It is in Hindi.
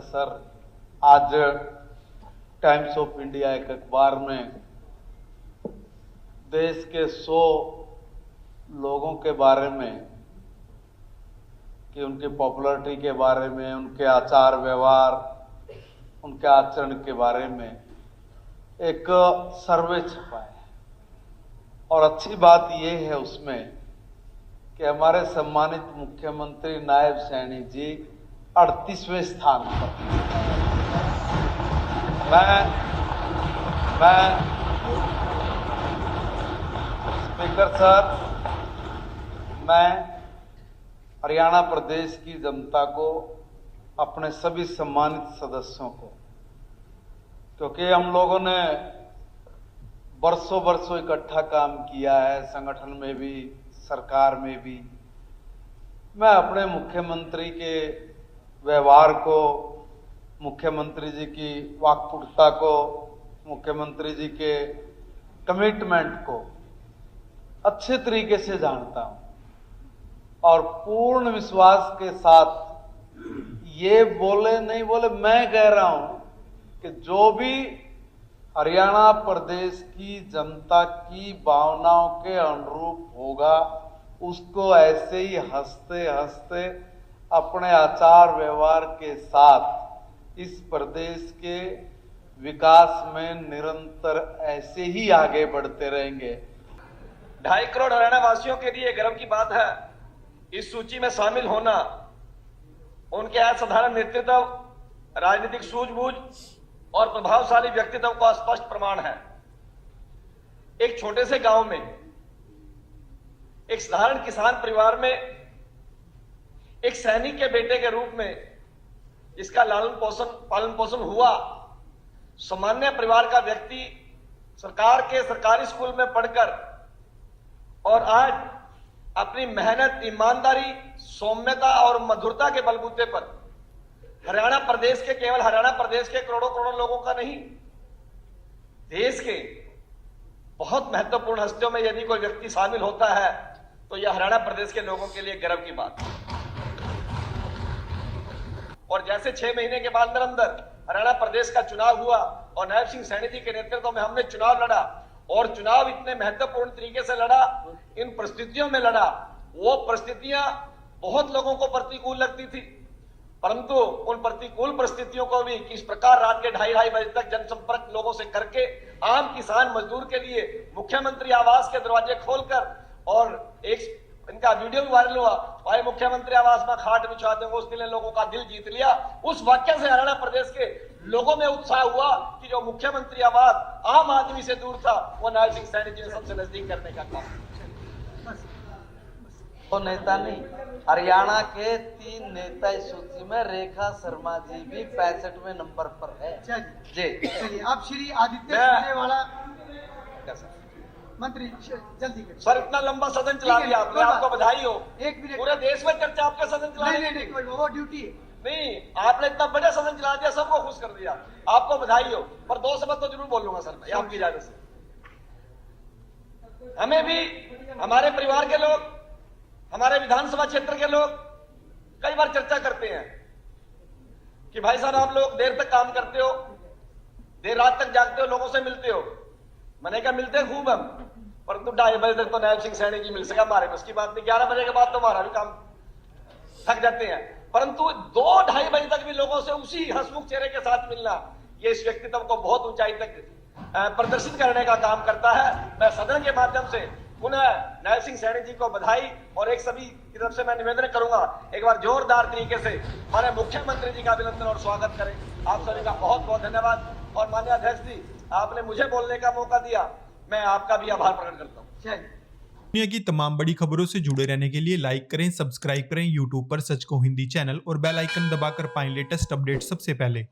सर, आज टाइम्स ऑफ इंडिया एक अखबार में देश के 100 लोगों के बारे में, कि उनकी पॉपुलैरिटी के बारे में, उनके आचार व्यवहार, उनके आचरण के बारे में एक सर्वे छपा है। और अच्छी बात यह है उसमें कि हमारे सम्मानित मुख्यमंत्री नायब सैनी जी 38वें स्थान पर। मैं स्पीकर सर, मैं हरियाणा प्रदेश की जनता को, अपने सभी सम्मानित सदस्यों को, क्योंकि हम लोगों ने बरसों इकट्ठा काम किया है, संगठन में भी, सरकार में भी, मैं अपने मुख्यमंत्री के व्यवहार को, मुख्यमंत्री जी की वाक्पटुता को, मुख्यमंत्री जी के कमिटमेंट को अच्छे तरीके से जानता हूं और पूर्ण विश्वास के साथ ये बोले नहीं बोले, मैं कह रहा हूं कि जो भी हरियाणा प्रदेश की जनता की भावनाओं के अनुरूप होगा, उसको ऐसे ही हंसते हंसते अपने आचार व्यवहार के साथ इस प्रदेश के विकास में निरंतर ऐसे ही आगे बढ़ते रहेंगे। 2.5 करोड़ हरियाणा वासियों के लिए गर्व की बात है इस सूची में शामिल होना। उनके असाधारण नेतृत्व, राजनीतिक सूझबूझ और प्रभावशाली व्यक्तित्व का स्पष्ट प्रमाण है। एक छोटे से गांव में, एक साधारण किसान परिवार में, एक सैनिक के बेटे के रूप में जिसका पालन पोषण हुआ, सामान्य परिवार का व्यक्ति सरकार के सरकारी स्कूल में पढ़कर और आज अपनी मेहनत, ईमानदारी, सौम्यता और मधुरता के बलबूते पर हरियाणा प्रदेश के, केवल हरियाणा प्रदेश के करोड़ों लोगों का नहीं, देश के बहुत महत्वपूर्ण हस्तियों में यदि कोई व्यक्ति शामिल होता है तो यह हरियाणा प्रदेश के लोगों के लिए गर्व की बात है। और जैसे 6 महीने के बाद अंदर हरियाणा प्रदेश का चुनाव हुआ और नायब सिंह सैनी जी के नेतृत्व में हमने चुनाव लड़ा, और चुनाव इतने महत्वपूर्ण तरीके से लड़ा, इन परिस्थितियों में लड़ा, वो परिस्थितियां बहुत लोगों को प्रतिकूल लगती थी, परंतु उन प्रतिकूल परिस्थितियों को भी किस प्रकार रात के 2:30 बजे तक जनसंपर्क लोगों से करके आम किसान मजदूर के लिए मुख्यमंत्री आवास के दरवाजे खोलकर, और एक इनका वीडियो भी वायरल हुआ, भाई मुख्यमंत्री आवास में खाट बिछा देंगे, उस दिन लोगों का दिल जीत लिया। उस वाक्य से हरियाणा प्रदेश के लोगों में उत्साह हुआ कि जो मुख्यमंत्री आवास आम आदमी से दूर था, वो नायब सिंह सैनी जी ने सबसे नजदीक करने का काम। तो नेता नहीं, हरियाणा के 3 नेता इस सूची में, रेखा शर्मा जी भी 65वें नंबर पर है। जी चलिए, अब श्री आदित्य सुरजेवाला मंत्री जल्दी करिए। सर इतना लंबा सदन चला दिया आपने, आपको बधाई हो। 1 मिनट, पूरे देश में चर्चा आपके सदन चलाने की। नहीं, वो ड्यूटी है। नहीं, आपने इतना बड़ा सदन चला दिया, सबको खुश कर दिया, आपको बधाई हो। पर 2 शब्द तो जरूर बोलूंगा सर मैं आपकी इजाजत से। हमें भी, हमारे परिवार के लोग, हमारे विधानसभा क्षेत्र के लोग कई बार चर्चा करते हैं कि भाई साहब आप लोग देर तक काम करते हो, देर रात तक जागते हो, लोगों से मिलते हो। मैंने कहा मिलते खूब हम, परंतु 2:30 बजे तक तो नायब सिंह सैनी जी मिल सका, हमारे बस की बात नहीं। 11 बजे के बाद तो हमारा भी काम, थक जाते हैं, परंतु 2-2:30 बजे तक भी लोगों से उसी हंसमुख चेहरे के साथ मिलना, ये इस व्यक्तित्व को बहुत ऊंचाई तक प्रदर्शित करने का काम करता है। मैं सदन के माध्यम से पुनः नायब सिंह सैनी जी को बधाई, और एक सभी की तरफ से मैं निवेदन करूंगा, एक बार जोरदार तरीके से हमारे मुख्यमंत्री जी का अभिनंदन और स्वागत करें। आप सभी का बहुत बहुत धन्यवाद। और माननीय अध्यक्ष जी, आपने मुझे बोलने का मौका दिया, मैं आपका भी आभार प्रकट करता हूँ। दुनिया की तमाम बड़ी खबरों से जुड़े रहने के लिए लाइक करें, सब्सक्राइब करें यूट्यूब पर सच को हिंदी चैनल, और बेल आइकन दबाकर पाएं लेटेस्ट अपडेट सबसे पहले।